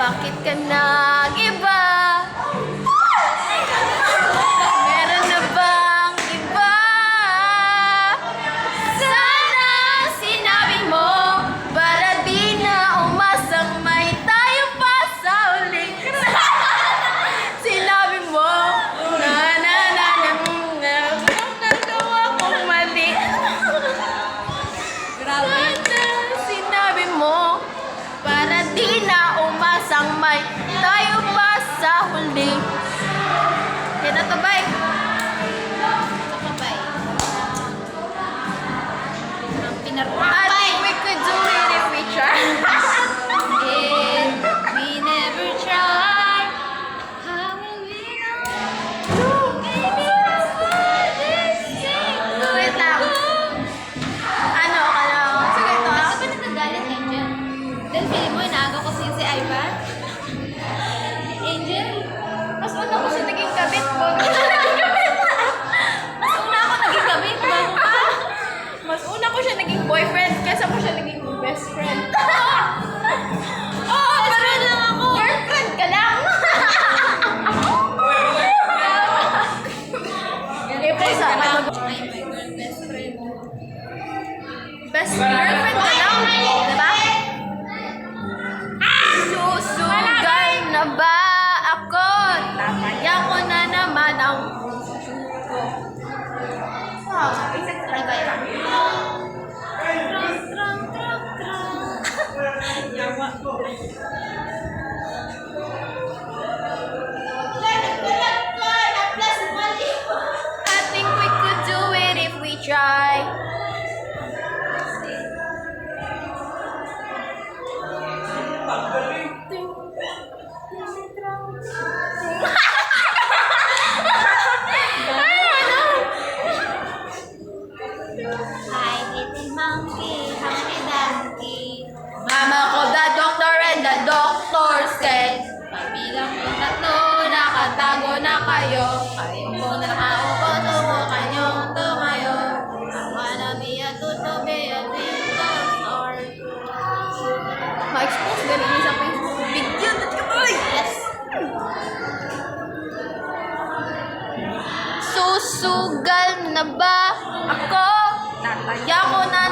bakit ka nag-iba? Meron na bang iba? Sana sinabi mo para di na umasang may tayo pa sa uling. Sinabi mo nagawa kong mali. Grabe. Sinabi mo para di na umasang may tayo pa sa huli. Kaya na to, bye. I think we could do it if we try. If we never try, how will we know? Wait lang. Ano ka lang? Sige, ito. Bakit ba nagagalit, Angel? Dahil feeling mo, inaaga ko si Ivan? Angel? Mas una ko siya naging kabit ko. Mas una ako naging kabit, bago ka. Mas una ko siya naging boyfriend kaysa ko siya naging best friend. Oo, best friend lang ako. Girlfriend ka lang. Ganito sa Ay, my girl, best friend. best girlfriend ka lang. Diba? Susugal na ba ako? Tataya ko na naman ang puso ko. Isang try ba yun? I think we could do it if we try. Hi, little monkey, honey donkey. Mama ko, the doctor and the doctor said, Pabilang ko tatlo, nakatago na kayo. Kayo po na nakaupo, subukan niyong tumayo. I wanna be a doctor. ma-expose galing niya sa Facebook video. Yes. Susugal na ba ako? Tataya ko na